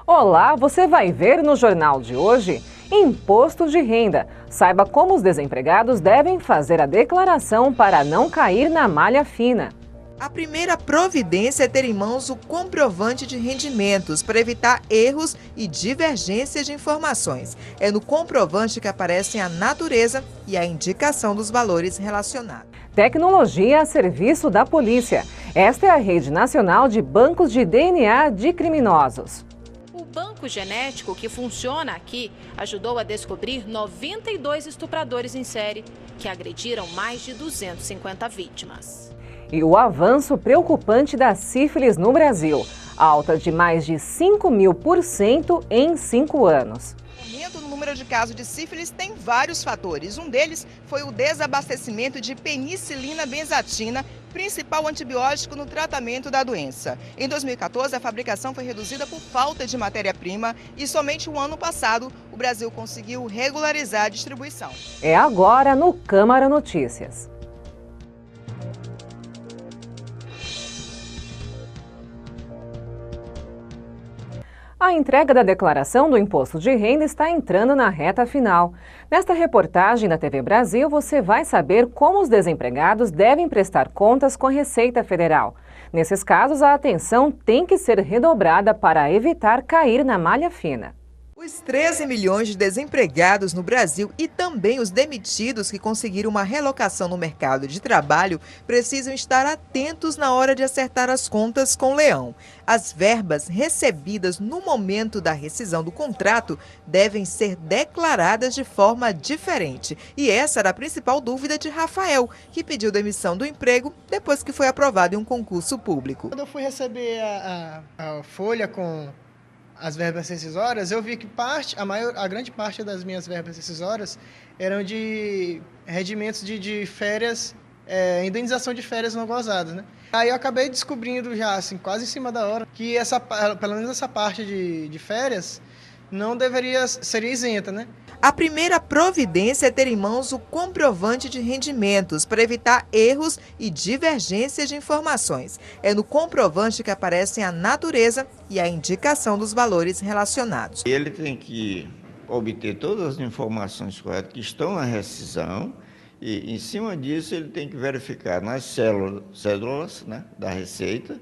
Olá, você vai ver no jornal de hoje Imposto de Renda. Saiba como os desempregados devem fazer a declaração para não cair na malha fina. A primeira providência é ter em mãos o comprovante de rendimentos para evitar erros e divergências de informações. É no comprovante que aparecem a natureza e a indicação dos valores relacionados. Tecnologia a serviço da polícia. Esta é a Rede Nacional de Bancos de DNA de Criminosos. O banco genético que funciona aqui ajudou a descobrir 92 estupradores em série que agrediram mais de 250 vítimas. E o avanço preocupante da sífilis no Brasil, alta de mais de 5.000% em 5 anos. O aumento no número de casos de sífilis tem vários fatores. Um deles foi o desabastecimento de penicilina benzatina, principal antibiótico no tratamento da doença. Em 2014, a fabricação foi reduzida por falta de matéria-prima e somente o ano passado o Brasil conseguiu regularizar a distribuição. É agora no Câmara Notícias. A entrega da declaração do Imposto de Renda está entrando na reta final. Nesta reportagem da TV Brasil, você vai saber como os desempregados devem prestar contas com a Receita Federal. Nesses casos, a atenção tem que ser redobrada para evitar cair na malha fina. Os 13 milhões de desempregados no Brasil e também os demitidos que conseguiram uma relocação no mercado de trabalho precisam estar atentos na hora de acertar as contas com o Leão. As verbas recebidas no momento da rescisão do contrato devem ser declaradas de forma diferente. E essa era a principal dúvida de Rafael, que pediu demissão do emprego depois que foi aprovado em um concurso público. Quando eu fui receber a folha com as verbas rescisórias, eu vi que a grande parte das minhas verbas rescisórias eram de rendimentos de férias, indenização de férias não gozadas, né? Aí eu acabei descobrindo já, assim, quase em cima da hora, que pelo menos essa parte de férias não seria isenta, né? A primeira providência é ter em mãos o comprovante de rendimentos para evitar erros e divergências de informações. É no comprovante que aparecem a natureza e a indicação dos valores relacionados. Ele tem que obter todas as informações corretas que estão na rescisão e, em cima disso, ele tem que verificar nas cédulas, né, da Receita,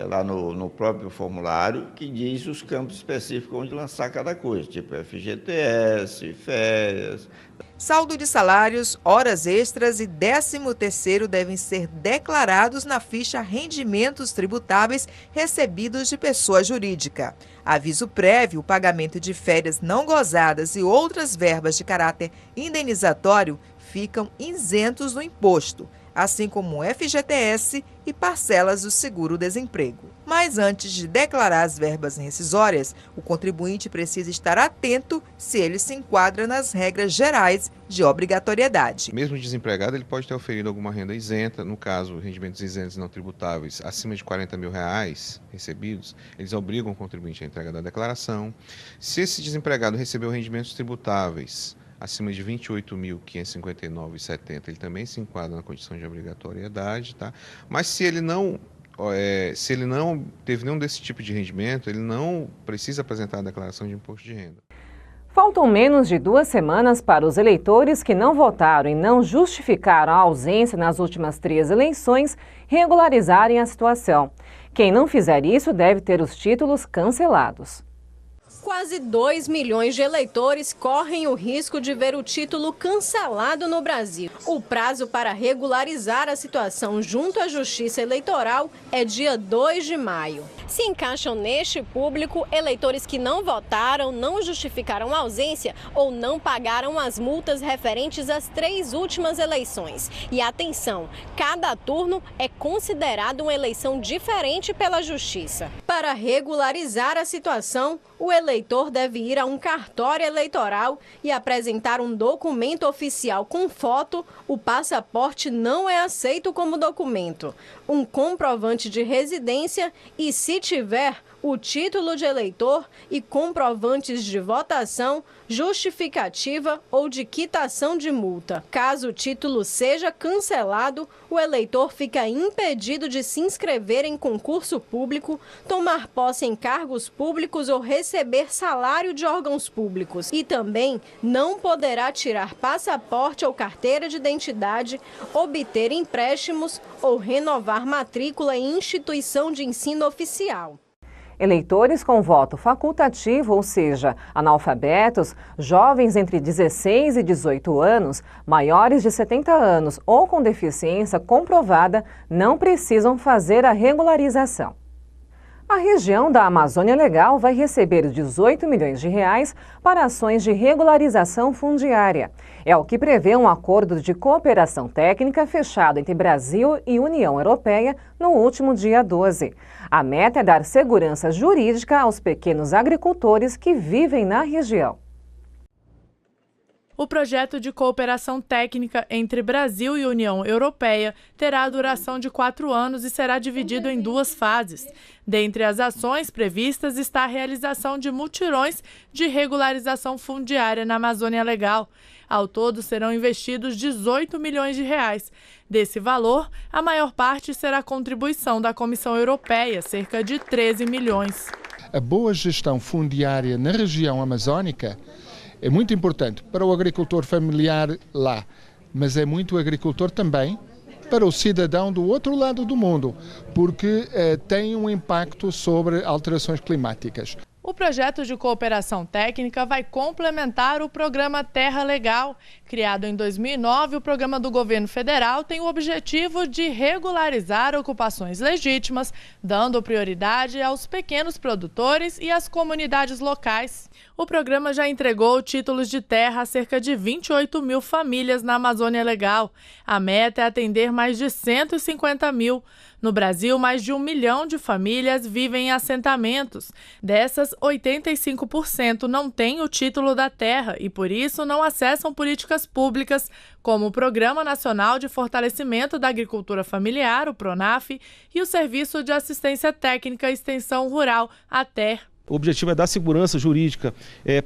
lá no próprio formulário, que diz os campos específicos onde lançar cada coisa, tipo FGTS, férias. Saldo de salários, horas extras e 13º devem ser declarados na ficha Rendimentos Tributáveis recebidos de pessoa jurídica. Aviso prévio, o pagamento de férias não gozadas e outras verbas de caráter indenizatório ficam isentos do imposto, assim como o FGTS e parcelas do seguro-desemprego. Mas antes de declarar as verbas rescisórias, o contribuinte precisa estar atento se ele se enquadra nas regras gerais de obrigatoriedade. Mesmo desempregado, ele pode ter oferido alguma renda isenta, no caso, rendimentos isentos não tributáveis acima de R$ 40.000 recebidos, eles obrigam o contribuinte à entrega da declaração. Se esse desempregado recebeu rendimentos tributáveis acima de R$ 28.559,70, ele também se enquadra na condição de obrigatoriedade, tá? Mas se ele não teve nenhum desse tipo de rendimento, ele não precisa apresentar a declaração de imposto de renda. Faltam menos de 2 semanas para os eleitores que não votaram e não justificaram a ausência nas últimas 3 eleições regularizarem a situação. Quem não fizer isso deve ter os títulos cancelados. Quase 2 milhões de eleitores correm o risco de ver o título cancelado no Brasil. O prazo para regularizar a situação junto à Justiça Eleitoral é dia 2 de maio. Se encaixam neste público eleitores que não votaram, não justificaram a ausência ou não pagaram as multas referentes às 3 últimas eleições. E atenção, cada turno é considerado uma eleição diferente pela Justiça. Para regularizar a situação, o eleitor deve ir a um cartório eleitoral e apresentar um documento oficial com foto. O passaporte não é aceito como documento. Um comprovante de residência e, se tiver, o título de eleitor e comprovantes de votação, justificativa ou de quitação de multa. Caso o título seja cancelado, o eleitor fica impedido de se inscrever em concurso público, tomar posse em cargos públicos ou receber salário de órgãos públicos. E também não poderá tirar passaporte ou carteira de identidade, obter empréstimos ou renovar matrícula em instituição de ensino oficial. Eleitores com voto facultativo, ou seja, analfabetos, jovens entre 16 e 18 anos, maiores de 70 anos ou com deficiência comprovada, não precisam fazer a regularização. A região da Amazônia Legal vai receber 18 milhões de reais para ações de regularização fundiária. É o que prevê um acordo de cooperação técnica fechado entre Brasil e União Europeia no último dia 12. A meta é dar segurança jurídica aos pequenos agricultores que vivem na região. O projeto de cooperação técnica entre Brasil e União Europeia terá a duração de 4 anos e será dividido em 2 fases. Dentre as ações previstas está a realização de mutirões de regularização fundiária na Amazônia Legal. Ao todo serão investidos 18 milhões de reais. Desse valor, a maior parte será a contribuição da Comissão Europeia, cerca de 13 milhões. A boa gestão fundiária na região amazônica é muito importante para o agricultor familiar lá, mas é muito agricultor também para o cidadão do outro lado do mundo, porque tem um impacto sobre alterações climáticas. O projeto de cooperação técnica vai complementar o programa Terra Legal. Criado em 2009, o programa do governo federal tem o objetivo de regularizar ocupações legítimas, dando prioridade aos pequenos produtores e às comunidades locais. O programa já entregou títulos de terra a cerca de 28 mil famílias na Amazônia Legal. A meta é atender mais de 150 mil. No Brasil, mais de 1 milhão de famílias vivem em assentamentos. Dessas, 85% não têm o título da terra e, por isso, não acessam políticas públicas, como o Programa Nacional de Fortalecimento da Agricultura Familiar, o PRONAF, e o Serviço de Assistência Técnica e Extensão Rural, ATER. O objetivo é dar segurança jurídica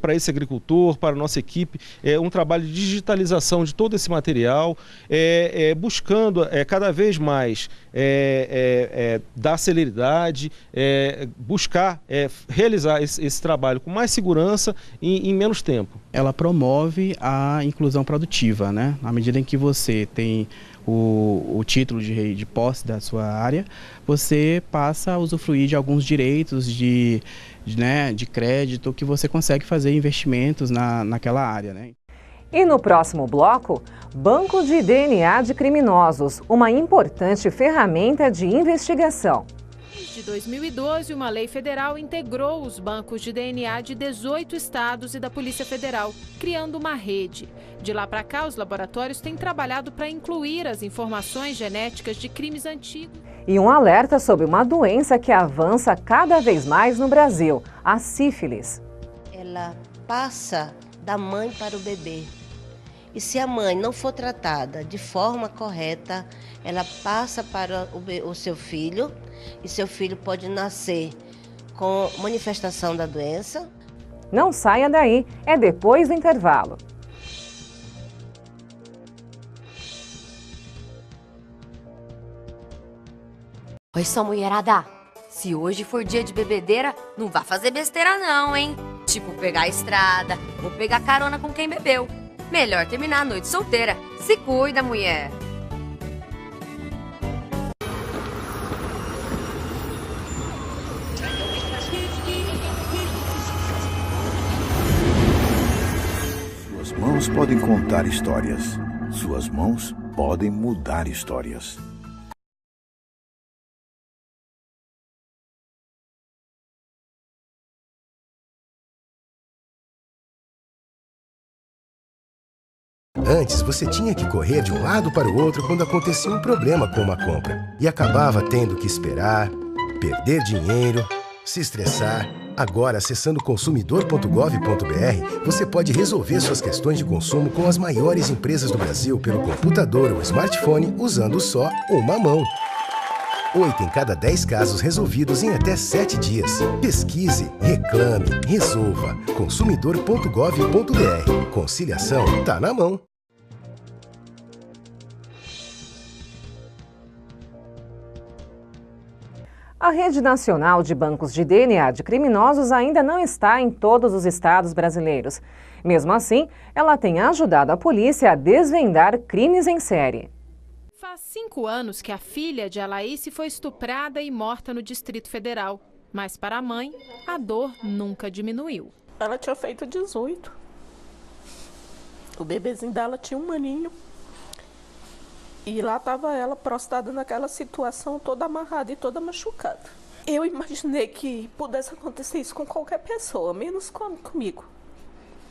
para esse agricultor, para a nossa equipe, um trabalho de digitalização de todo esse material, buscando cada vez mais dar celeridade, buscar realizar esse trabalho com mais segurança e em menos tempo. Ela promove a inclusão produtiva, né? Na medida em que você tem o título de posse da sua área, você passa a usufruir de alguns direitos de crédito que você consegue fazer investimentos naquela área, né? E no próximo bloco, Banco de DNA de Criminosos, uma importante ferramenta de investigação. Desde 2012, uma lei federal integrou os bancos de DNA de 18 estados e da Polícia Federal, criando uma rede. De lá para cá, os laboratórios têm trabalhado para incluir as informações genéticas de crimes antigos. E um alerta sobre uma doença que avança cada vez mais no Brasil, a sífilis. Ela passa da mãe para o bebê. E se a mãe não for tratada de forma correta, ela passa para o seu filho, e seu filho pode nascer com manifestação da doença. Não saia daí, é depois do intervalo. Oi, só mulherada. Se hoje for dia de bebedeira, não vá fazer besteira não, hein? Tipo, pegar a estrada ou pegar carona com quem bebeu. Melhor terminar a noite solteira. Se cuida, mulher. Suas mãos podem contar histórias. Suas mãos podem mudar histórias. Antes, você tinha que correr de um lado para o outro quando acontecia um problema com uma compra. E acabava tendo que esperar, perder dinheiro, se estressar. Agora, acessando consumidor.gov.br, você pode resolver suas questões de consumo com as maiores empresas do Brasil pelo computador ou smartphone usando só uma mão. 8 em cada 10 casos resolvidos em até 7 dias. Pesquise, reclame, resolva. Consumidor.gov.br. Conciliação tá na mão. A Rede Nacional de Bancos de DNA de Criminosos ainda não está em todos os estados brasileiros. Mesmo assim, ela tem ajudado a polícia a desvendar crimes em série. Faz 5 anos que a filha de Alaíce foi estuprada e morta no Distrito Federal. Mas para a mãe, a dor nunca diminuiu. Ela tinha feito 18. O bebezinho dela tinha 1 aninho. E lá estava ela prostrada naquela situação, toda amarrada e toda machucada. Eu imaginei que pudesse acontecer isso com qualquer pessoa, menos comigo.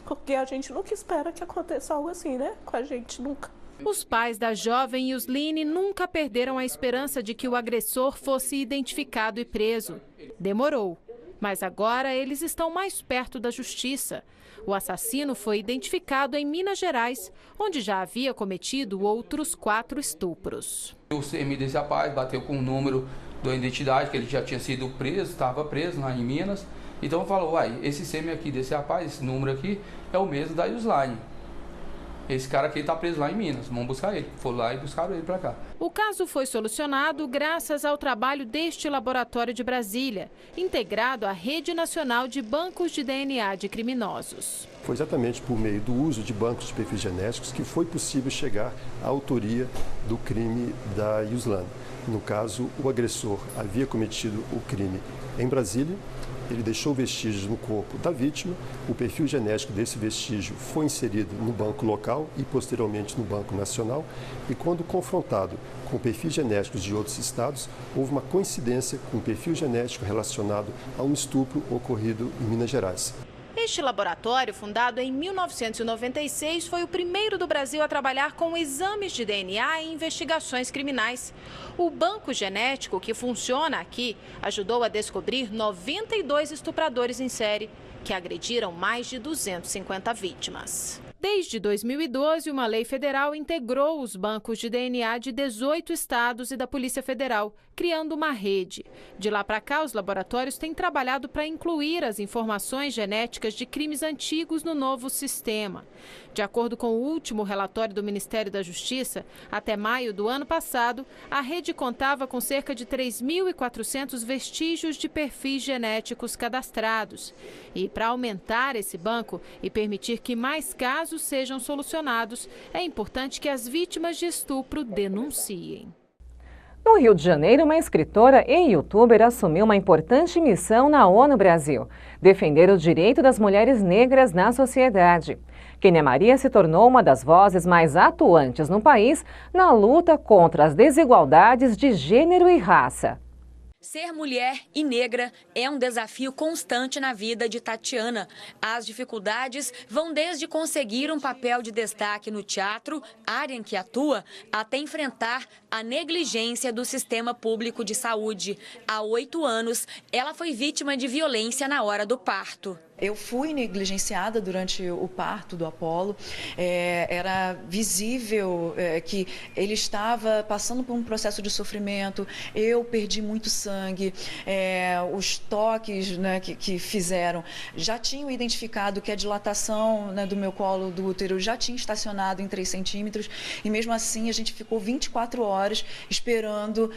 Porque a gente nunca espera que aconteça algo assim, né? Com a gente, nunca. Os pais da jovem Yusline nunca perderam a esperança de que o agressor fosse identificado e preso. Demorou, mas agora eles estão mais perto da justiça. O assassino foi identificado em Minas Gerais, onde já havia cometido outros 4 estupros. O CM desse rapaz bateu com o número da identidade, que ele já tinha sido preso, estava preso lá em Minas. Então falou, uai, esse CM aqui desse rapaz, esse número aqui, é o mesmo da Yusline. Esse cara aqui está preso lá em Minas, vamos buscar ele. Foram lá e buscaram ele para cá. O caso foi solucionado graças ao trabalho deste laboratório de Brasília, integrado à Rede Nacional de Bancos de DNA de Criminosos. Foi exatamente por meio do uso de bancos de perfis genéticos que foi possível chegar à autoria do crime da Yusline. No caso, o agressor havia cometido o crime em Brasília. Ele deixou vestígios no corpo da vítima, o perfil genético desse vestígio foi inserido no banco local e posteriormente no Banco Nacional, e quando confrontado com perfis genéticos de outros estados, houve uma coincidência com o perfil genético relacionado a um estupro ocorrido em Minas Gerais. Este laboratório, fundado em 1996, foi o primeiro do Brasil a trabalhar com exames de DNA em investigações criminais. O banco genético que funciona aqui ajudou a descobrir 92 estupradores em série, que agrediram mais de 250 vítimas. Desde 2012, uma lei federal integrou os bancos de DNA de 18 estados e da Polícia Federal, criando uma rede. De lá para cá, os laboratórios têm trabalhado para incluir as informações genéticas de crimes antigos no novo sistema. De acordo com o último relatório do Ministério da Justiça, até maio do ano passado, a rede contava com cerca de 3.400 vestígios de perfis genéticos cadastrados. E para aumentar esse banco e permitir que mais casos sejam solucionados, é importante que as vítimas de estupro denunciem. No Rio de Janeiro, uma escritora e youtuber assumiu uma importante missão na ONU Brasil: defender o direito das mulheres negras na sociedade. Kênia Maria se tornou uma das vozes mais atuantes no país na luta contra as desigualdades de gênero e raça. Ser mulher e negra é um desafio constante na vida de Tatiana. As dificuldades vão desde conseguir um papel de destaque no teatro, área em que atua, até enfrentar a negligência do sistema público de saúde. Há 8 anos, ela foi vítima de violência na hora do parto. Eu fui negligenciada durante o parto do Apolo. Era visível que ele estava passando por um processo de sofrimento. Eu perdi muito sangue. Os toques, né, que fizeram já tinham identificado que a dilatação, né, do meu colo do útero já tinha estacionado em 3 centímetros. E mesmo assim a gente ficou 24 horas esperando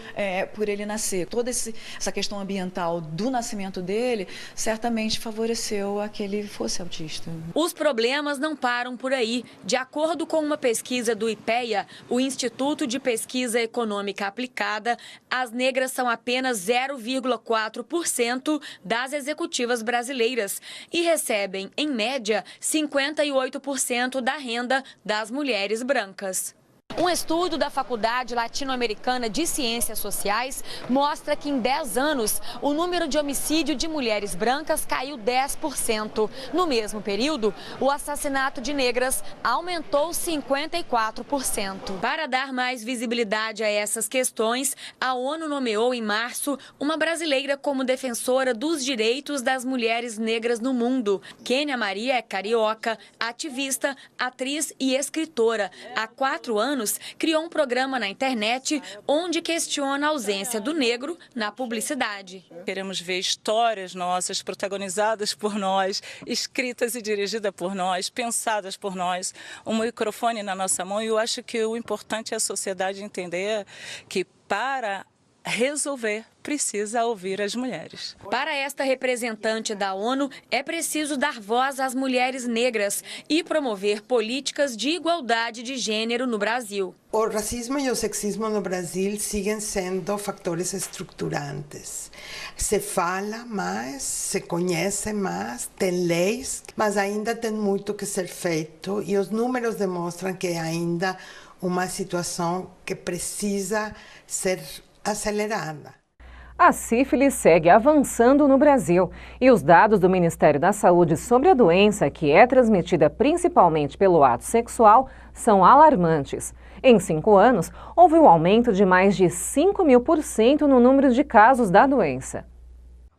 por ele nascer. Toda essa questão ambiental do nascimento dele certamente favoreceu a que ele fosse autista. Os problemas não param por aí. De acordo com uma pesquisa do IPEA, o Instituto de Pesquisa Econômica Aplicada, as negras são apenas 0,4% das executivas brasileiras e recebem, em média, 58% da renda das mulheres brancas. Um estudo da Faculdade Latino-Americana de Ciências Sociais mostra que em 10 anos o número de homicídio de mulheres brancas caiu 10%. No mesmo período, o assassinato de negras aumentou 54%. Para dar mais visibilidade a essas questões, a ONU nomeou em março uma brasileira como defensora dos direitos das mulheres negras no mundo. Kênia Maria é carioca, ativista, atriz e escritora. Há 4 anos, anos, criou um programa na internet onde questiona a ausência do negro na publicidade. Queremos ver histórias nossas protagonizadas por nós, escritas e dirigidas por nós, pensadas por nós, um microfone na nossa mão, e eu acho que o importante é a sociedade entender que para resolver precisa ouvir as mulheres. Para esta representante da ONU, é preciso dar voz às mulheres negras e promover políticas de igualdade de gênero no Brasil. O racismo e o sexismo no Brasil seguem sendo fatores estruturantes. Se fala mais, se conhece mais, tem leis, mas ainda tem muito que ser feito e os números demonstram que é ainda uma situação que precisa ser acelerada. A sífilis segue avançando no Brasil e os dados do Ministério da Saúde sobre a doença, que é transmitida principalmente pelo ato sexual, são alarmantes. Em 5 anos, houve um aumento de mais de 5.000% no número de casos da doença.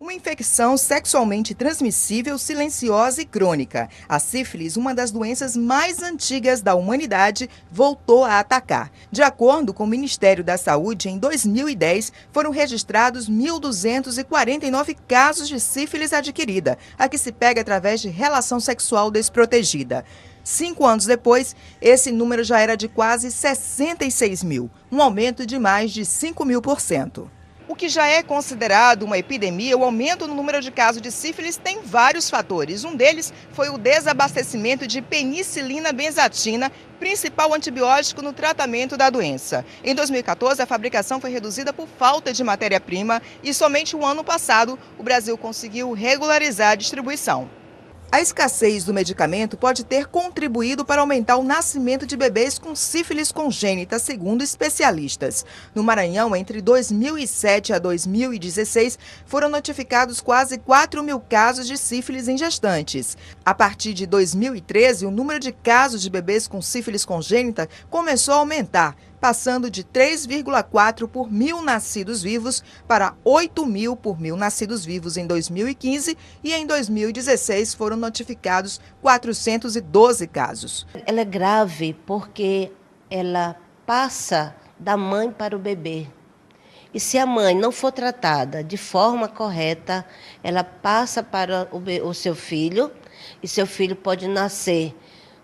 Uma infecção sexualmente transmissível, silenciosa e crônica. A sífilis, uma das doenças mais antigas da humanidade, voltou a atacar. De acordo com o Ministério da Saúde, em 2010, foram registrados 1.249 casos de sífilis adquirida, a que se pega através de relação sexual desprotegida. 5 anos depois, esse número já era de quase 66 mil, um aumento de mais de 5.000%. O que já é considerado uma epidemia, o aumento no número de casos de sífilis tem vários fatores. Um deles foi o desabastecimento de penicilina benzatina, principal antibiótico no tratamento da doença. Em 2014, a fabricação foi reduzida por falta de matéria-prima e somente o ano passado o Brasil conseguiu regularizar a distribuição. A escassez do medicamento pode ter contribuído para aumentar o nascimento de bebês com sífilis congênita, segundo especialistas. No Maranhão, entre 2007 a 2016, foram notificados quase 4 mil casos de sífilis em gestantes. A partir de 2013, o número de casos de bebês com sífilis congênita começou a aumentar, passando de 3,4 por mil nascidos vivos para 8 mil por mil nascidos vivos em 2015 e em 2016 foram notificados 412 casos. Ela é grave porque ela passa da mãe para o bebê. E se a mãe não for tratada de forma correta, ela passa para o seu filho e seu filho pode nascer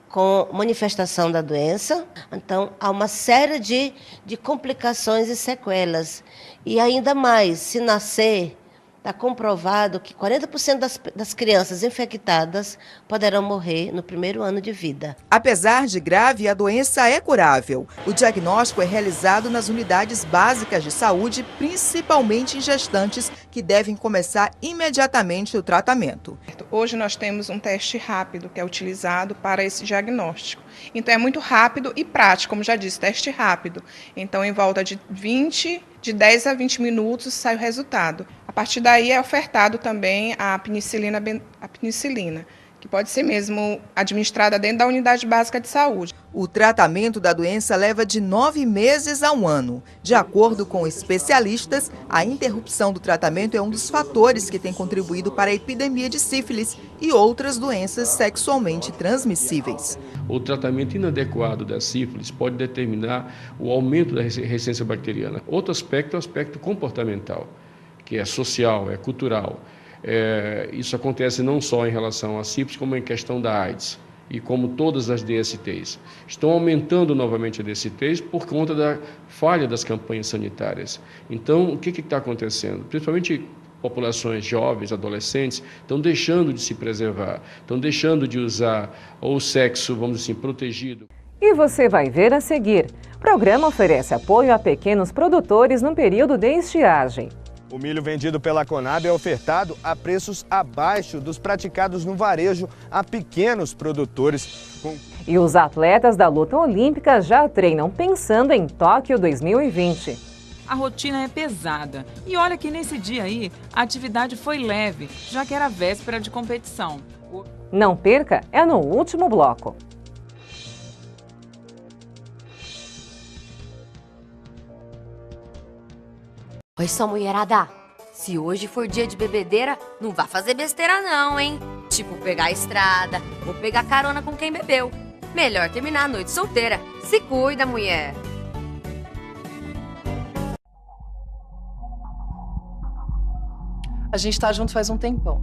com manifestação da doença. Então, há uma série de complicações e sequelas. E ainda mais, se nascer, está comprovado que 40% das crianças infectadas poderão morrer no primeiro ano de vida. Apesar de grave, a doença é curável. O diagnóstico é realizado nas unidades básicas de saúde, principalmente em gestantes, que devem começar imediatamente o tratamento. Hoje nós temos um teste rápido que é utilizado para esse diagnóstico. Então é muito rápido e prático, como já disse, teste rápido. Então em volta de 10 a 20 minutos sai o resultado. A partir daí é ofertado também a penicilina, que pode ser mesmo administrada dentro da unidade básica de saúde. O tratamento da doença leva de 9 meses a 1 ano. De acordo com especialistas, a interrupção do tratamento é um dos fatores que tem contribuído para a epidemia de sífilis e outras doenças sexualmente transmissíveis. O tratamento inadequado da sífilis pode determinar o aumento da resistência bacteriana. Outro aspecto é o aspecto comportamental, que é social, é cultural. Isso acontece não só em relação à sífilis, como em questão da AIDS e como todas as DSTs. Estão aumentando novamente a DSTs por conta da falha das campanhas sanitárias. Então, o que está acontecendo? Principalmente populações jovens, adolescentes, estão deixando de se preservar, estão deixando de usar o sexo, vamos dizer assim, protegido. E você vai ver a seguir. O programa oferece apoio a pequenos produtores no período de estiagem. O milho vendido pela Conab é ofertado a preços abaixo dos praticados no varejo a pequenos produtores. E os atletas da luta olímpica já treinam pensando em Tóquio 2020. A rotina é pesada e olha que nesse dia aí a atividade foi leve, já que era véspera de competição. Não perca, é no último bloco. Oi, só mulherada, se hoje for dia de bebedeira, não vá fazer besteira não, hein? Tipo pegar a estrada ou pegar carona com quem bebeu. Melhor terminar a noite solteira. Se cuida, mulher! A gente tá junto faz um tempão.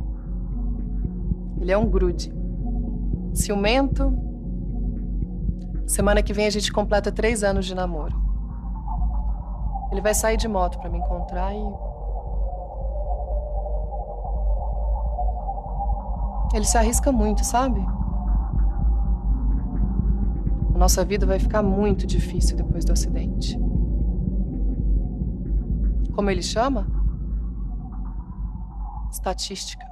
Ele é um grude. Ciumento. Semana que vem a gente completa 3 anos de namoro. Ele vai sair de moto pra me encontrar e... Ele se arrisca muito, sabe? A nossa vida vai ficar muito difícil depois do acidente. Como ele chama? Estatística.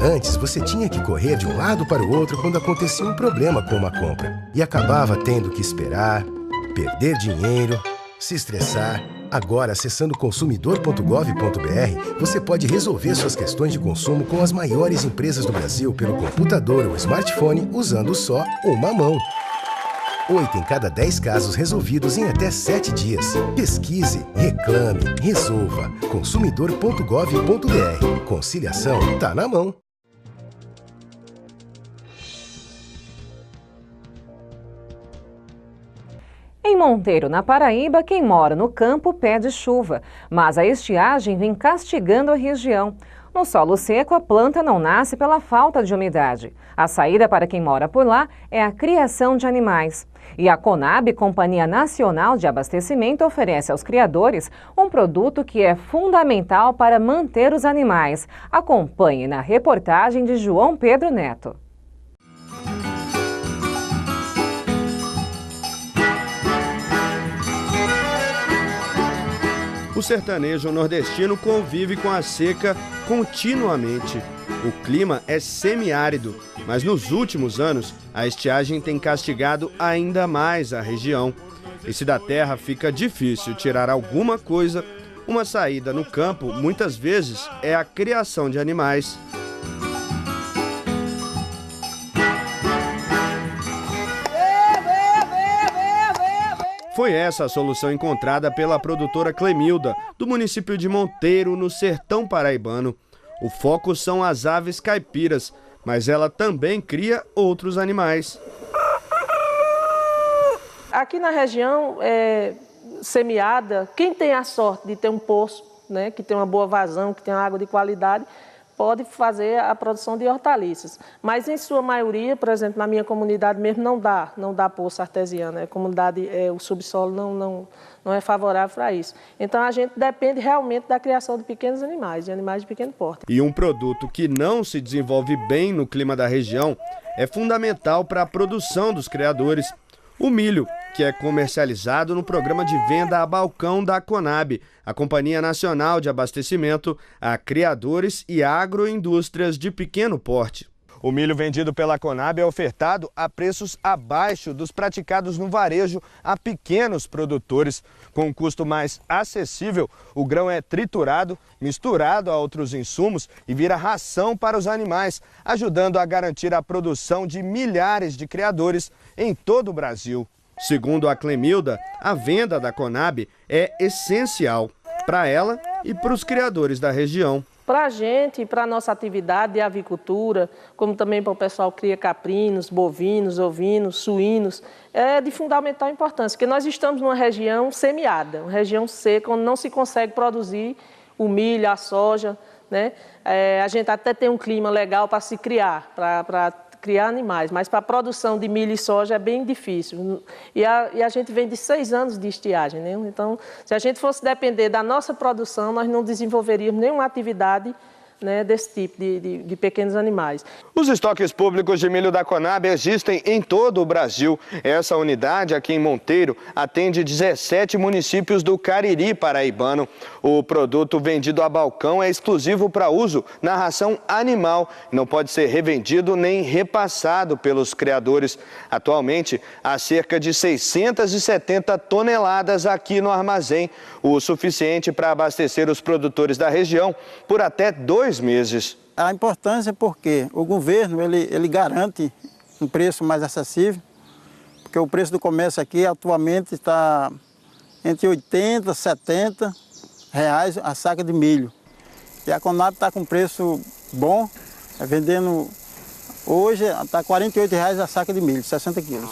Antes, você tinha que correr de um lado para o outro quando acontecia um problema com uma compra. E acabava tendo que esperar, perder dinheiro, se estressar. Agora, acessando consumidor.gov.br, você pode resolver suas questões de consumo com as maiores empresas do Brasil pelo computador ou smartphone usando só uma mão. 8 em cada 10 casos resolvidos em até 7 dias. Pesquise, reclame, resolva. Consumidor.gov.br. Conciliação tá na mão. Em Monteiro, na Paraíba, quem mora no campo pede chuva, mas a estiagem vem castigando a região. No solo seco, a planta não nasce pela falta de umidade. A saída para quem mora por lá é a criação de animais. E a Conab, Companhia Nacional de Abastecimento, oferece aos criadores um produto que é fundamental para manter os animais. Acompanhe na reportagem de João Pedro Neto. O sertanejo nordestino convive com a seca continuamente. O clima é semiárido, mas nos últimos anos a estiagem tem castigado ainda mais a região. E se da terra fica difícil tirar alguma coisa, uma saída no campo muitas vezes é a criação de animais. Foi essa a solução encontrada pela produtora Clemilda, do município de Monteiro, no sertão paraibano. O foco são as aves caipiras, mas ela também cria outros animais. Aqui na região semiada, quem tem a sorte de ter um poço, né, que tem uma boa vazão, que tem água de qualidade, pode fazer a produção de hortaliças. Mas, em sua maioria, por exemplo, na minha comunidade mesmo, não dá poço artesiano. A comunidade, o subsolo não é favorável para isso. Então, a gente depende realmente da criação de pequenos animais, de animais de pequeno porte. E um produto que não se desenvolve bem no clima da região é fundamental para a produção dos criadores. O milho, que é comercializado no programa de venda a balcão da Conab, a Companhia Nacional de Abastecimento a criadores e agroindústrias de pequeno porte. O milho vendido pela Conab é ofertado a preços abaixo dos praticados no varejo a pequenos produtores. Com um custo mais acessível, o grão é triturado, misturado a outros insumos e vira ração para os animais, ajudando a garantir a produção de milhares de criadores em todo o Brasil. Segundo a Clemilda, a venda da Conab é essencial para ela e para os criadores da região. Para a gente, para a nossa atividade de avicultura, como também para o pessoal que cria caprinos, bovinos, ovinos, suínos, é de fundamental importância, porque nós estamos numa região semiada, uma região seca, onde não se consegue produzir o milho, a soja, né? A gente até tem um clima legal para se criar, para criar animais, mas para a produção de milho e soja é bem difícil. E a gente vem de 6 anos de estiagem, né? Então, se a gente fosse depender da nossa produção, nós não desenvolveríamos nenhuma atividade né, desse tipo de pequenos animais. Os estoques públicos de milho da Conab existem em todo o Brasil. Essa unidade aqui em Monteiro atende 17 municípios do Cariri paraibano. O produto vendido a balcão é exclusivo para uso na ração animal. Não pode ser revendido nem repassado pelos criadores. Atualmente, há cerca de 670 toneladas aqui no armazém, o suficiente para abastecer os produtores da região por até 2 meses. A importância é porque o governo ele garante um preço mais acessível, porque o preço do comércio aqui atualmente está entre 80 e 70 reais a saca de milho. E a Conab está com preço bom, vendendo hoje está R$ 48 reais a saca de milho, 60 quilos.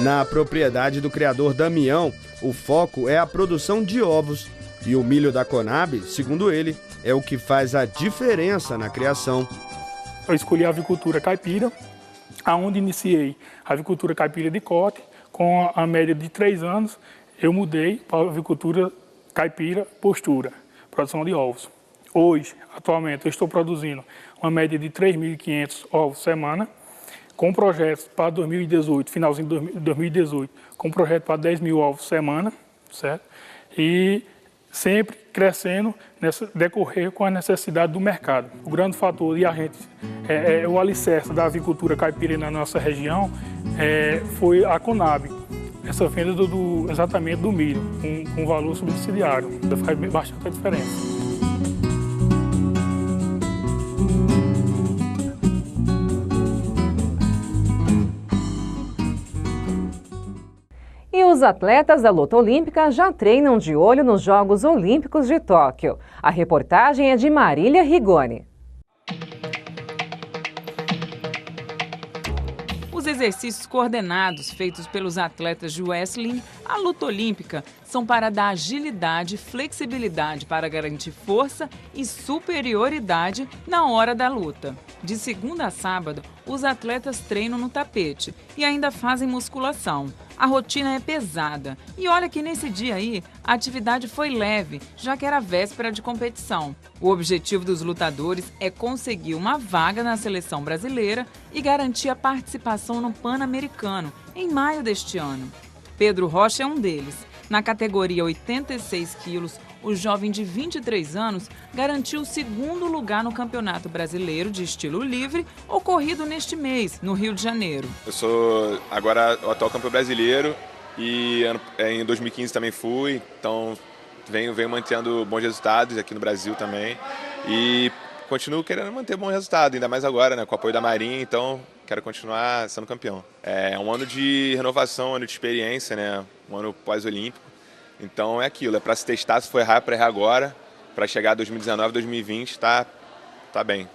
Na propriedade do criador Damião, o foco é a produção de ovos. E o milho da Conab, segundo ele, é o que faz a diferença na criação. Eu escolhi a avicultura caipira, aonde iniciei a avicultura caipira de corte. Com a média de 3 anos, eu mudei para a avicultura caipira postura, produção de ovos. Hoje, atualmente, eu estou produzindo uma média de 3.500 ovos por semana, com projetos para 2018, finalzinho de 2018, com projeto para 10.000 ovos por semana, certo? E sempre crescendo, decorrer com a necessidade do mercado. O grande fator, e a gente, o alicerce da avicultura caipira na nossa região, foi a Conab, essa venda exatamente do milho, com valor subsidiário, faz bastante diferença. E os atletas da luta olímpica já treinam de olho nos Jogos Olímpicos de Tóquio. A reportagem é de Marília Rigoni. Os exercícios coordenados feitos pelos atletas de wrestling, a luta olímpica, são para dar agilidade e flexibilidade para garantir força e superioridade na hora da luta. De segunda a sábado, os atletas treinam no tapete e ainda fazem musculação. A rotina é pesada e olha que nesse dia aí a atividade foi leve, já que era véspera de competição. O objetivo dos lutadores é conseguir uma vaga na seleção brasileira e garantir a participação no Pan-Americano em maio deste ano. Pedro Rocha é um deles. Na categoria 86 quilos, o jovem de 23 anos garantiu o 2º lugar no Campeonato Brasileiro de Estilo Livre, ocorrido neste mês, no Rio de Janeiro. Eu sou agora o atual campeão brasileiro e em 2015 também fui, então venho mantendo bons resultados aqui no Brasil também e continuo querendo manter bom resultado, ainda mais agora, né, com o apoio da Marinha, então quero continuar sendo campeão. É um ano de renovação, um ano de experiência, né, um ano pós-olímpico. Então é aquilo, é para se testar, se for errar, para errar agora, para chegar a 2019, 2020, tá bem.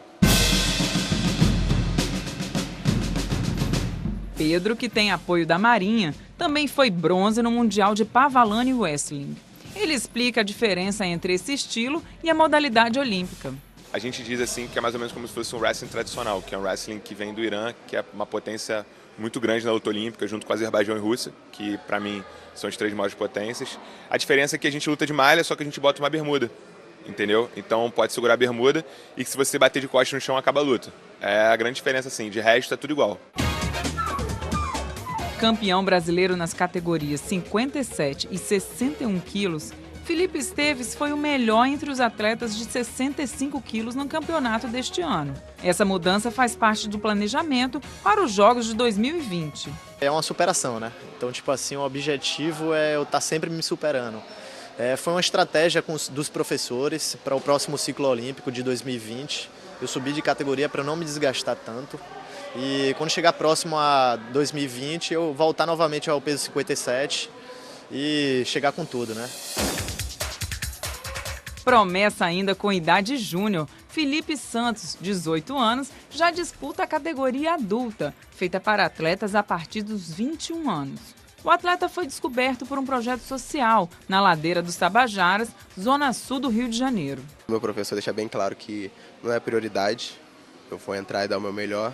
Pedro, que tem apoio da Marinha, também foi bronze no Mundial de Pavalani Wrestling. Ele explica a diferença entre esse estilo e a modalidade olímpica. A gente diz assim que é mais ou menos como se fosse um wrestling tradicional, que é um wrestling que vem do Irã, que é uma potência muito grande na luta olímpica, junto com Azerbaijão e Rússia, que para mim são as 3 maiores potências. A diferença é que a gente luta de malha, só que a gente bota uma bermuda, entendeu? Então pode segurar a bermuda e que se você bater de costas no chão, acaba a luta. É a grande diferença, assim, de resto é tudo igual. Campeão brasileiro nas categorias 57 e 61 quilos, Felipe Esteves foi o melhor entre os atletas de 65 quilos no campeonato deste ano. Essa mudança faz parte do planejamento para os Jogos de 2020. É uma superação, né? Então, tipo assim, o objetivo é eu estar sempre me superando. Foi uma estratégia dos professores para o próximo ciclo olímpico de 2020. Eu subi de categoria para não me desgastar tanto. E quando chegar próximo a 2020, eu voltar novamente ao peso 57 e chegar com tudo, né? Promessa ainda com idade júnior, Felipe Santos, 18 anos, já disputa a categoria adulta, feita para atletas a partir dos 21 anos. O atleta foi descoberto por um projeto social na ladeira dos Tabajaras, zona sul do Rio de Janeiro. Meu professor deixa bem claro que não é prioridade, eu vou entrar e dar o meu melhor.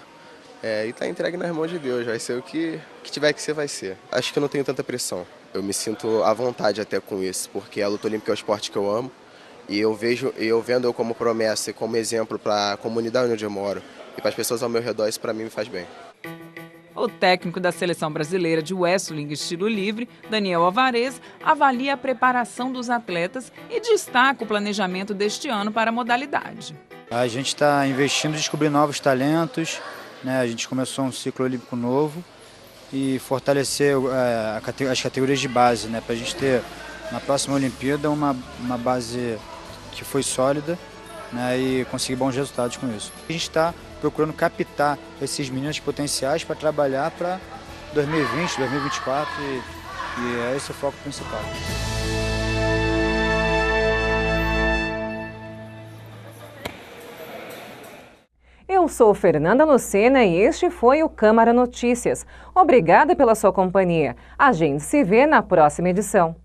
E tá entregue nas mãos de Deus, vai ser o que tiver que ser, vai ser. Acho que eu não tenho tanta pressão, eu me sinto à vontade até com isso, porque a luta olímpica é o esporte que eu amo. E eu vendo eu como promessa e como exemplo para a comunidade onde eu moro e para as pessoas ao meu redor, isso para mim me faz bem. O técnico da Seleção Brasileira de Wrestling Estilo Livre, Daniel Alvarez, avalia a preparação dos atletas e destaca o planejamento deste ano para a modalidade. A gente está investindo em descobrir novos talentos, né? A gente começou um ciclo olímpico novo e fortalecer as categorias de base, né? Para a gente ter na próxima Olimpíada uma base que foi sólida, né? E conseguir bons resultados com isso. A gente está procurando captar esses meninos potenciais para trabalhar para 2020, 2024 e é esse o foco principal. Eu sou Fernanda Lucena e este foi o Câmara Notícias. Obrigada pela sua companhia. A gente se vê na próxima edição.